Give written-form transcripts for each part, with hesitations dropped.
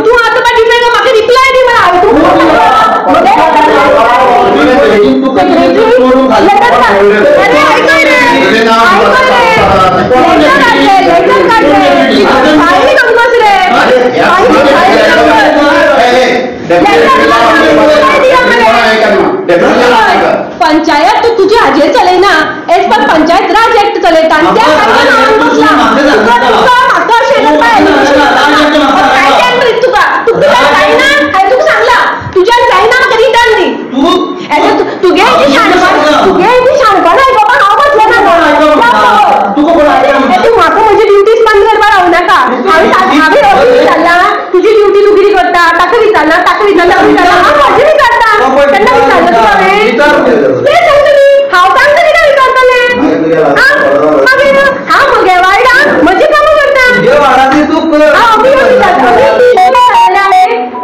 तू आता रिप्लाय दे मला पंचायत तो तुझे हाजेर चलय ना एज पर पंचायत राज एक्ट चलयता तुझ्या जायना रिटर्न दी तुगे तू म्हाका म्हजी ड्युटीज बंद करपाक रावू नाका तुझी ड्युटी तू कितें करता ताका विचारना म्हजें विचारता केन्ना विचारता हांव तांकां कितें विचारतलें मागीर हांव म्हगे वायडाक म्हजी कामां करता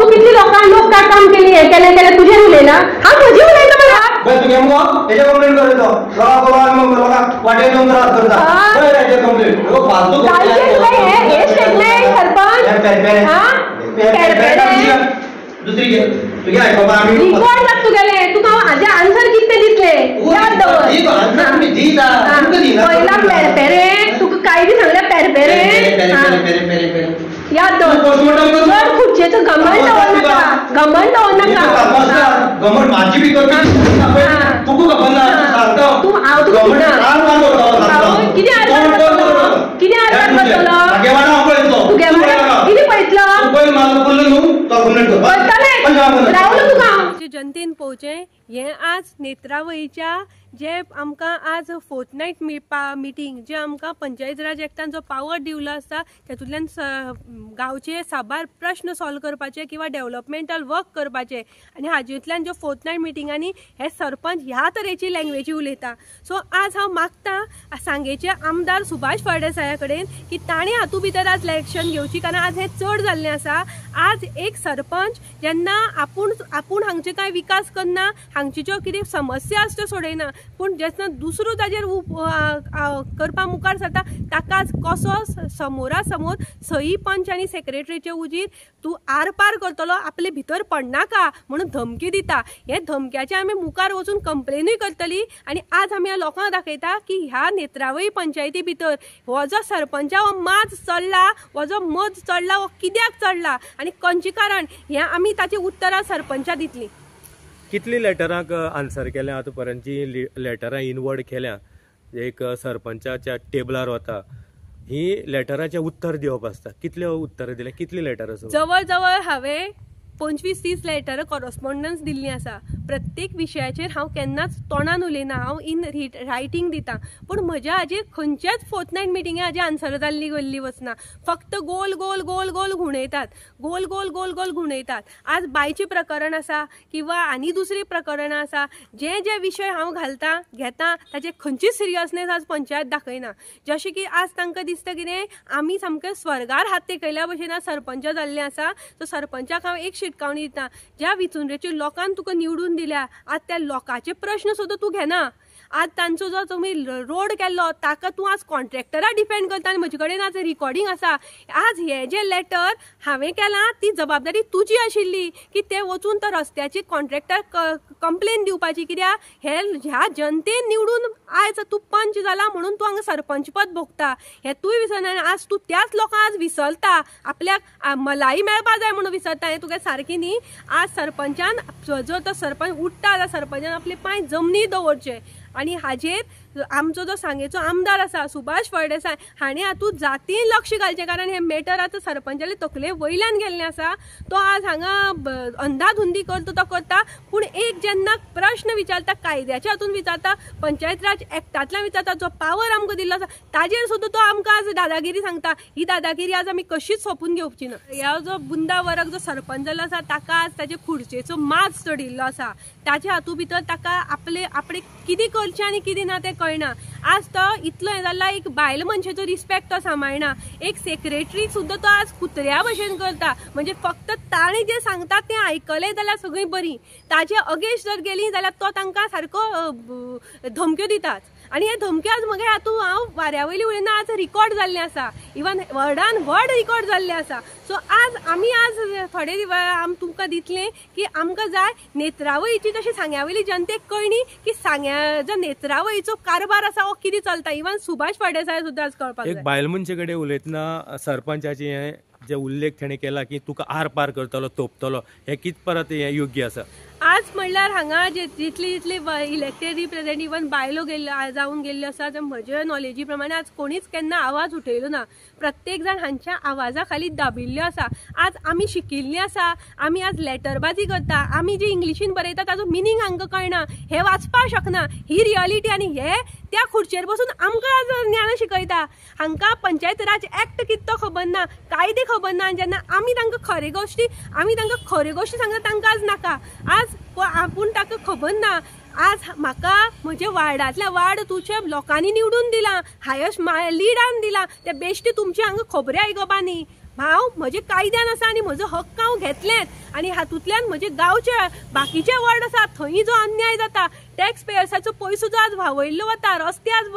तू कितली लोक काम केली हे केलें तुजें उलयना हांव म्हजी उलयता तुका हाजे आन्सर कितले दिसले पहिला पेरपेरे तुका काय बी सांगले पेरपेरे याद दवर खुर्चेचो घमंड दवरनाका कितें जनतेन पोवचे हे आज नेत्रावळीच्या जे आमकां आज फोर्थनायट मिटींग जे आमकां पंचायत राज एक्टान जो पावर दिवलो आसा तातूंतल्यान गांवचे साबार प्रश्न सॉल्व करपाचे किंवा डेव्हलपमेंटल वर्क करपाचे आनी हातूंतल्यान ज्यो फोर्थनायट मिटींगांनी हे सरपंच ह्या तरेची लँग्वेजी उलयता सो आज हांव मागता सांगेचे आमदार सुभाष फळदेसाया कडेन की ताणें हातूंत भितर आज इलेक्शन घेवची कारण आज हें चड जाल्लें आसा आज एक सरपंच जेन्ना आपूण हांगचे कांय विकास करना हांगची ज्यो कितें समस्या आसा त्यो सोडयना पूण जेन्ना दुसरो ताजेर करपा मुखार सरता ताका आज कसो समोरा समोर सही पंच आनी सेक्रेटरीचे उजीर तूं आरपार करतलो आपले भितर पडनाका म्हणून धमकी दिता हे धमक्याचे आमी मुखार वचून कंप्लेनूय करतली आनी आज आमी ह्या लोकांक दाखयता की ह्या नेत्रावळी पंचायती भितर हो जो सरपंचा हो माज चडला हो जो मज चडला हो कित्याक चडला आनी खंयचें कारण हें आमी ताची उतरां सरपंचा दितली कितली लेटरांक आन्सर केल्या आतां पर्यंत जी लेटरां इनवर्ड केल्या एक सरपंचाच्या टेबलार वता ही लेटराचें उत्तर दिवप आसता कितले उत्तर दिले कितली लेटर आसा जवळ जवळ हांवें 25-30 लेटर कॉरस्पॉन्डन्स दिल्ली आसा प्रत्येक विशयाचेर हांव केन्नाच तोंडान उलयना हांव इन रायटींग दिता पूण म्हज्या हाजेर खंयच्याच फोर्थनायट मिटिंगे हाजी आन्सर जाल्ली गेल्ली वचना फक्त गोल गोल गोल गोल घुंवडायतात गोल गोल गोल गोल घुंवडायतात आज बायचें प्रकरण आसा किंवा आनी दुसरी प्रकरणां आसा जे विशय हांव घेता ताचे खंयचीच सिरियसनेस आज पंचायत दाखयना जशें की आज तांकां दिसता कितें आमी सामके स्वर्गार हात तेकयल्या भशेन आज सरपंच जाल्ले आसा सो सरपंचाक हांव एक शिटकावणी दिता ज्या विचुंद्रेच्या लोकांन तुका निवडून दिल्या आज त्या लोकांचे प्रश्न सुद्दां तूं घेना आज तांचो जो तुमी रोड केल्लो ताका तूं आज कॉन्ट्रॅक्टरा डिपेंड करता आनी म्हजे कडेन आज रिकॉर्डिंग आसा आज हे जे लेटर हांवें केलां ती जबाबदारी तुजी आशिल्ली की ते वचून त्या रस्त्याची कॉन्ट्रॅक्टर कंप्लेन दिवपाची कित्याक ह्या जनतेन निवडून आयज तूं पंच जाला म्हणून तूं हांगा सरपंच पद भोगता हें तूंय विसरना आज तूं त्याच लोकांक आज विसरता आपल्याक मलाई मेळपा जाय म्हणून विसरता हें तुगे सारकें न्ही आज सरपंचान जो तो सरपंच उठता जाल्यार सरपंचान आपले पांय जमनीर दवरचे आनी हाजेर आमचो जो सांगेचो आमदार आसा सुभाष फळदेसाय हाणें हातूंत जातीन लक्ष घालचें कारण हें मॅटर आतां सरपंचाले तकले वयल्यान गेल्लें आसा तो आज हांगा अंधाधुंदी करता तो करता पूण एक जेन्ना प्रश्न विचारता कायद्याच्या हातून विचारता पंचायत राज एक्टांतल्यान विचारता जो पावर आमकां दिल्लो आसा ताजेर सुद्दां तो आमकां आज दादागिरी सांगता ही दादागिरी आज आमी कशीच सोंपून घेवची ना ह्या जो बुंदा वर्ग जो सरपंच जाल्लो आसा ताका आज ताचे खुर्चेचो माज चडिल्लो आसा ताच्या हातूंत भितर ताका आपले कितें करचें आनी कितें ना तें कळना आज तो इतलो हें जाल्ला, एक बायल मनशाचो रिस्पेक्ट तो सांबाळना, एक सेक्रेटरी सुद्दां तो आज कुत्र्या भशेन करता. म्हणजे फक्त ताणें जें सांगता तें आयकलें जाल्यार सगळीं बरीं, ताजे अगेन्स्ट जर गेलीं जाल्यार तो तांकां सारको धमक्यो दितात. आनी हे धमक्यो आज म्हगे हातूंत हांव वाऱ्या वयली उलयना, आज रिकॉर्ड जाल्लें आसा, इवन वर्डान वर्ड रिकॉर्ड जाल्लें आसा. सो आज आमी आज थोडे दिवस तुमकां दितलें की आमकां जाय नेत्रावळीची जशी सांग्यावयली जनतेक कळणी की सांग्या जो नेत्रावळीचो कारभार आसा हो कितें चलता. इवन सुभाष फळदेसाय सुद्दां आज कळपाक जाय. एक बायल मनशे कडेन उलयतना सरपंचाची हे जे उल्लेख ताणें केला की तुका आर पार करतलो, तोपतलो, हे कित परत हे योग्य आसा? आज म्हणल्यार हांगा जितली इलेक्टेड रिप्रेझेंटेटिव्ह इवन बायलो जावन गेल्ल्यो आसा, ते म्हज्या नॉलेजी प्रमाणे आज कोणीच केन्ना आवाज उठयलो ना. प्रत्येक जाण हांच्या आवाजा खाली दाबिल्लो आसा. आज आमी शिकिल्लीं आसा, आमी आज लेटरबाजी करता, आमी जे इंग्लिशीन बरयता ताजो मिनींग हांकां कळना, हे वाचपाक शकना, ही रियलिटी. आनी हे त्या खुर्चेर बसून आमकां आज ज्ञान शिकयता. हांकां पंचायत राज एक्ट कितें तो खबर ना, कायदे खबर ना. जेन्ना आमी तांकां खरे गोश्टी सांगता तांकां आज नाका. आज आपूण ताका खबर ना. आज म्हाका म्हज्या वार्डांतल्या वार्ड तुज्या लोकांनी निवडून दिला, हायस्ट लिडान दिला, ते बेश्टे तुमचे हांगा खबरे आयकपानी. हांव म्हजे कायद्यान आसा आनी म्हजो हक्क हांव घेतलेंच. आनी हातूंतल्यान म्हजे गांवचे बाकीचे वार्ड आसा थंय जो अन्याय जाता, टॅक्स पेयर्साचो पयसो जो आज व्हांवयल्लो वता, रस्ते आज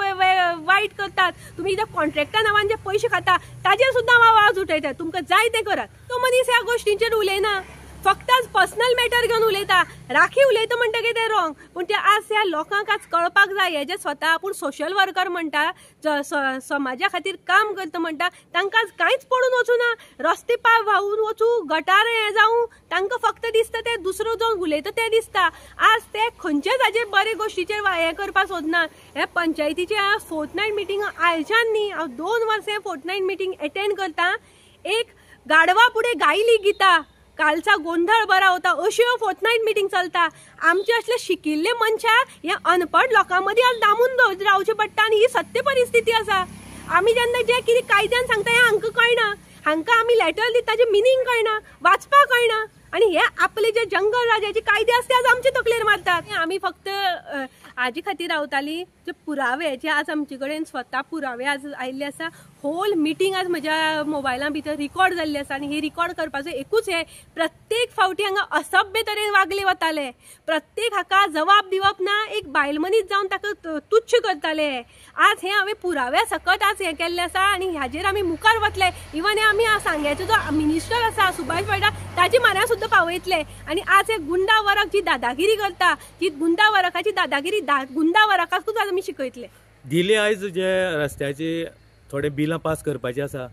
वायट करतात, तुमी जे कॉन्ट्रॅक्टा नांवान जे पयशे खाता ताजेर सुद्दां हांव आवाज उठयता. तुमकां जाय तें करात. तो मनीस ह्या गोश्टींचेर उलयना, फक्त आज पर्सनल मॅटर घेवन उलयता. राखी उलयता म्हणटकीर तें रॉंग. पूण ते आज ह्या लोकांक आज कळपाक जाय, हे जे स्वता आपूण सोशल वर्कर म्हणटा, समाजा खातीर काम करता म्हणटा, तांकां आज कांयच पडून वचूं ना. रस्ते पार व्हांवून वचूं, गटार हें जावं, तांकां फक्त दिसता ते दुसरो जो उलयता तें दिसता. आज ते खंयचेच हाजे बरे गोश्टीचेर हें करपाक सोदना. हे पंचायतीचे फोर्टनायट मिटींग आयच्यान न्ही, हांव 2 वर्सां फोर्टनायट मिटींग अटेंड करता. एक गाडवा फुडें गायली गिता, कालचा गोंधळ बरा होता, अश्यो फोर्टनायट मिटींग चलता. आमचे असले शिकिल्ले मनशा या अनपढ लोकांमदीं आज दामून रावचे पडटा. आनी ही सत्य परिस्थिती आसा. आमी जेन्ना जे कितें कायद्यान सांगता हें हांकां कळना, हांकां आमी लेटर दिता ताजें मिनींग कळना, वाचपाक कळना. आनी हे आपले जे जंगल राजाचे कायदे आसता आज आमचे तकलेर मारतात. आमी फक्त हाजे खातीर रावताली जे पुरावे, जे आज आमचे कडेन स्वता पुरावे आज आयिल्ले आसा. होल मिटींग आज म्हज्या मोबायलां भितर रिकॉर्ड जाल्ली आसा. आनी ही रिकॉर्ड करपाचो एकूच हे, प्रत्येक फावटी हांगा असभ्य तरेन वागले वताले, प्रत्येक हाका जबाब दिवप ना, एक बायल मनीस जावन ताका तुच्छ करताले. आज हे हांवें पुराव्या सकट आज हें केल्लें आसा. आनी ह्याचेर आमी मुखार वतले. इवन हे आमी सांग्याचो जो मिनिस्टर आसा सुभाष फळदा, ताचे म्हऱ्या सुद्दां पावयतले. आनी आज हे गुंडा वरक जी दादागिरी करता, ती गुंडा वरकाची दादागिरी गुंडा वरकाकूच आज आमी शिकयतले. दिल्ली आयज जे रस्त्याची थोडे बिलां पास करपाची आसा,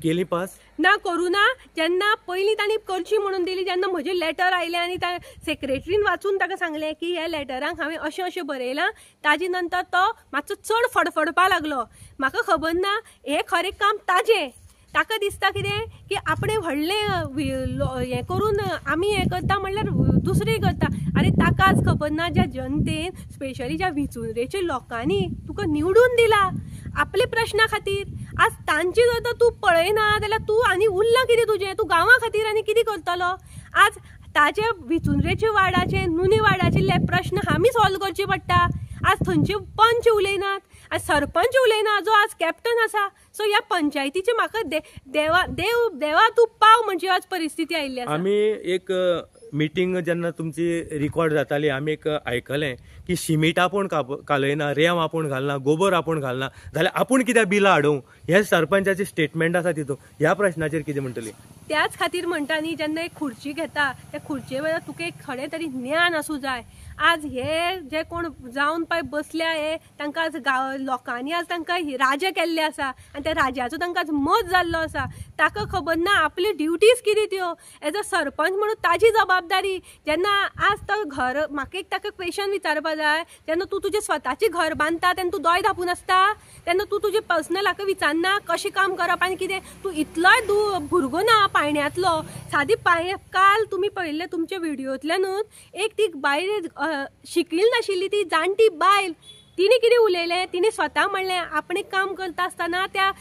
केली पास ना, करूं ना. जेन्ना पयलीं तांणी करची म्हणून दिली, जेन्ना म्हजें लेटर आयलें आनी त्या सेक्रेटरीन वाचून ताका सांगलें की ह्या लेटरांक हांवें अशें अशें बरयलां, ताजे नंतर तो मातसो चड फडफडपा लागलो. म्हाका खबर ना हें खरें काम ताजें. ताका दिसता कितें की आपणें व्हडलें हें करून आमी हें करता म्हणल्यार दुसरें करता. आरे ताका आज खबर ना ज्या जनतेन, स्पेशली ज्या विचुंद्रेच्या लोकांनी तुका निवडून दिला आपले प्रश्ना खातीर, आज तांची जर तूं पळयना जाल्यार तूं आनी उरलां कितें तुजें? तूं गांवा खातीर आनी कितें करतलो? आज ताजे विचुंद्रेचे वाडाचे, नुने वाडाचे प्रश्न आमी सॉल्व करचे पडटा. आज थंयचे पंच उलयनात, आज सरपंच उलयना जो आज कॅप्टन आसा. सो ह्या पंचायतीचे म्हाका देवा तूं पाव म्हणजे आज परिस्थिती आयिल्ली आसा. आमी एक मिटींग जेन्ना तुमची रिकॉर्ड जाताली, आमी एक आयकलें की शिमीट आपूण कालयना, रेंव आपूण घालना, गोबर आपूण घालना, जाल्यार आपूण कित्याक बिलां हाडूं? हे सरपंचाचे स्टेटमेंट आसा तितून. ह्या प्रश्नाचेर कितें म्हणटली? त्याच खातीर म्हणटा न्ही, जेन्ना एक खुर्ची घेता त्या खुर्चे वयल्यार तुका एक खरें तरी ज्ञान आसूं जाय. आज हे जे कोण जावन पळय बसल्या हे तांकां आज लोकांनी आज तांकां राजे केल्ले आसा आनी त्या राजाचो तांकां आज मत जाल्लो आसा. ताका खबर ना आपली ड्युटीज कितें त्यो. एज अ सरपंच म्हणून ताजी जबाबदारी. जेन्ना आज तो घर, म्हाका एक ताका क्वेश्चन विचारपा जाय, जेन्ना तूं तुजें स्वताचें घर बांदता तेन्ना तूं दोय धापून आसता? तेन्ना तूं तुजें पर्सनल हाका विचारना कशें काम करप आनी कितें? तूं इतलोय भुरगो ना पायण्यातलो. सादी काल तुमी पळयल्ले तुमच्या व्हिडिओंतल्यानूच एक ती बायल शिकली नाशिल्ली ती जाणटी बायल तिने कितें उलयलें, तिने स्वता म्हणलें आपण एक काम करता आसतना त्या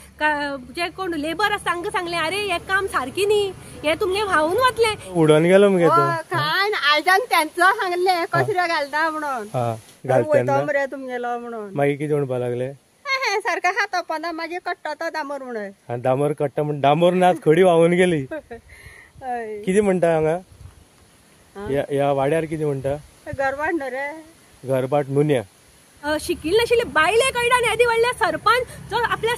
जे कोण लेबर आसा तांकां सांगलें अरे हें काम सारकी न्ही, हें तुमगे व्हांवून वतलें. उडोवन गेलो मगे तो. काय आयजान त्यांचं सांगलें कचऱ्यो घालता म्हणून. घालता मरे तुमगेलो म्हणून. मागीर कितें म्हणपा लागले? सारखं हात अपना मागीर कट्टा तो दामोर म्हणून. दामोर कट्टा म्हण दामोर नाच खडी व्हांवून गेली. कितें म्हणटा हांगा ह्या वाड्यार कितें म्हणटा? गरवाड न्हू रे. घरबाट नुन्या. शिकिल्ले नाशिल्ले बायले कळटा आनी येदी व्हडले सरपंच जो आपल्या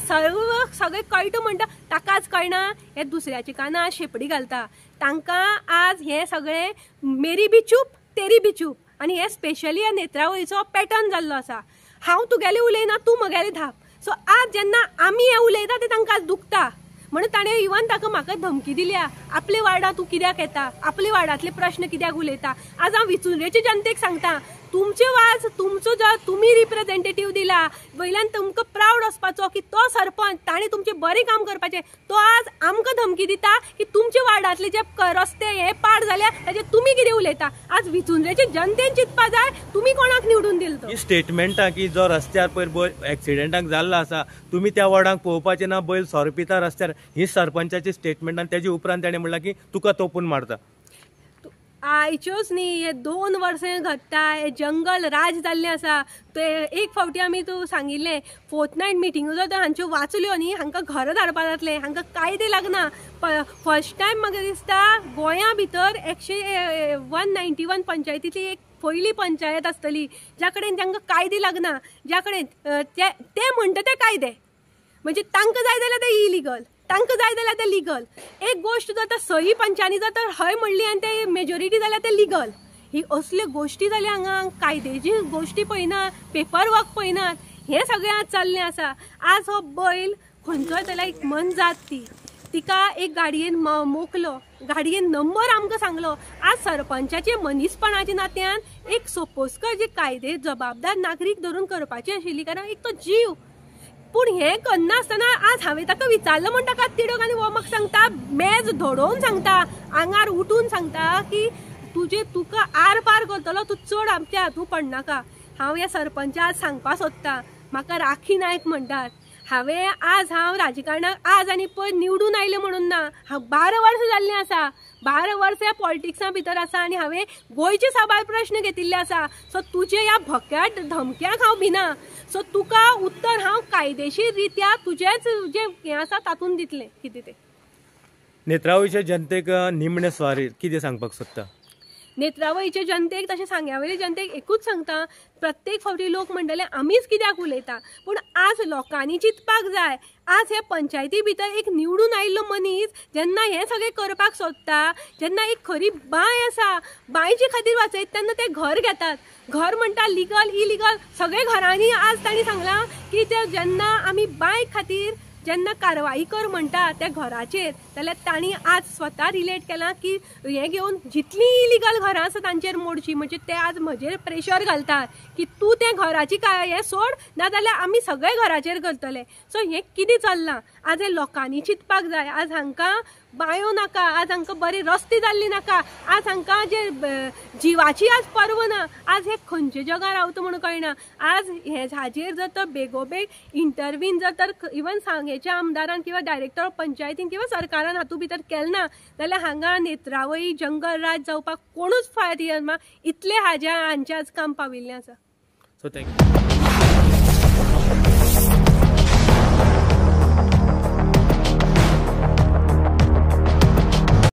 सगळे कळटा म्हणटा ताकाच कळना. हे दुसऱ्याची कानां शेपडी घालता. तांकां आज हे सगळे मेरी बी चूप तेरी बी चूप आनी हे स्पेशली ह्या नेत्रावळीचो पॅटर्न जाल्लो आसा. हांव तुगेले उलयना तूं म्हगेले धाप. सो आज जेन्ना आमी हे उलयता ते तांकां आज दुखता म्हणून ताणें इवन ताका म्हाका धमकी दिल्या आपले वाडा तूं कित्याक येता, आपले वाड्यातले प्रश्न कित्याक उलयता. आज हांव विचुंद्रेचे जनतेक सांगता तुमचे वाज तुमचो जो तुमी रिप्रेझेंटेटिव्ह दिला वयल्यान तुमकां प्रावड वचपाचो की तो सरपंच ताणें तुमचें बरें काम करपाचें. तो आज आमकां धमकी दिता की तुमचे वाड्यातले जे रस्ते हे पाड जाल्या ताचे तुमी कितें उलयता. आज विचुंद्रेचे जनतेन चिंतपा जाय तुमी कोणाक निवडून दिलो तो. ही स्टेटमेंटा की जो रस्त्यार पयर एक्सिडेंटाक जाल्लो आसा तुमी त्या वार्डाक पळोवपाचें ना, बैल सोरपिता रस्त्यार, ही सरपंचाची स्टेटमेंट. आनी तेजे उपरांत ताणें म्हणलां की तुका तोपून मारता. आयच्योच न्ही, हे 2 वर्सां घडटा, हे जंगल राज जाल्लें आसा. ते एक फावटी आमी तूं सांगिल्लें फोर्थनायट मिटिंगो जर हांच्यो वाचल्यो न्ही हांकां घर धाडपा जातलें, हांकां कायदे लागना. फर्स्ट टायम म्हाका दिसता गोंया भितर 191 पंचायतींतली एक पयली पंचायत आसतली ज्या कडेन तांकां कायदे लागना, ज्या कडेन ते म्हणटा ते कायदे म्हणजे तांकां जाय जाल्यार ते इलिगल, तांकां जाय जाल्यार ते लिगल. एक गोश्ट जाता सही पंचांनी जर तर हय म्हणली आनी ते मेजॉरिटी जाल्यार ते लिगल. ही असल्यो गोश्टी जाल्या हांगा कायद्याची गोश्टी पळयनात, पेपर वर्क पळयनात. हे सगळें आज जाल्लें आसा. आज हो बैल खंयचोय जाल्यार एक मन जात तिका एक गाडयेन मोकलो, गाडयेन नंबर आमकां सांगलो. आज सरपंचाचे मनीसपणाच्या नात्यान एक सोपोस्कर जे कायदे जबाबदार नागरीक धरून करपाची आशिल्ली, कारण एक तो जीव. पूण हें करना आसतना आज हांवें ताका विचारलो म्हण ताका तिडक आनी हो म्हाका सांगता मेज धोडोवन सांगता, आंगार उठून सांगता की तुका आर पार करतलो तूं चड आमच्या हातूं पडनाका. हांव ह्या सरपंचा आज सांगपा सोदतां, म्हाका राखी नायक म्हणटात. हांव राजकारणाक आज आनी पयर निवडून आयलें म्हणून ना, हांव 12 वर्सां जाल्लें आसा. 12 वर्सां पॉलिटिक्सा भितर आसा आनी हांवें गोंयचे सबार प्रश्न घेतिल्ले आसा. सो तुजे ह्या भक्याट धमक्याक हांव भिना. सो तुका उत्तर हांव कायदेशीर रित्या तुजेच जे हें आसा तातूंत दितलें कितें तें. नेत्रावळीच्या जनतेक निमणे स्वारी कितें सांगपाक सोदता? नेत्रावळीच्या जनतेक तशें सांग्यावयल्या जनतेक एकूच सांगता, प्रत्येक फावटी लोक म्हणटले आमीच कित्याक उलयता, पूण आज लोकांनी चिंतपाक जाय. आज हे पंचायती भितर एक निवडून आयिल्लो मनीस जेन्ना हें सगळें करपाक सोदता, जेन्ना एक खरी बांय आसा, बांयचे खातीर वाचयता तेन्ना ते घर घेतात. घर म्हणटा लिगल इलिगल सगळे घरांनी. आज तांणी सांगलां की ते जेन्ना आमी बांय खातीर जेन्ना कारवाई कर म्हणटा त्या घराचेर, जाल्यार तांणी आज स्वता रिलेट केलां की हें घेवन जितली इलिगल घरां आसा तांचेर मोडची. म्हणजे ते आज म्हजेर प्रेशर घालतात की तूं तें घराची हें सोड नाजाल्यार आमी सगळे घराचेर करतले. सो हें कितें चल्लां? आज हे लोकांनी चिंतपाक जाय. आज हांकां बांयो नाका, आज हांकां बरे रस्ते जाल्ले नाका, आज हांकां जे जिवाची आज पर्व ना. आज हे खंयचे जगा रावता म्हणून कळना. आज हाजेर जर तर बेगोबेग इंटरवीन जर तर इवन सांगेच्या आमदारान किंवा डायरेक्टर ऑफ पंचायतीन किंवा सरकारान हातूंत भितर केलें ना जाल्यार हांगा नेत्रावळी जंगल राज जावपाक कोणूच फायद येना. इतलें हांचे आज काम पाविल्लें आसा. So thank you.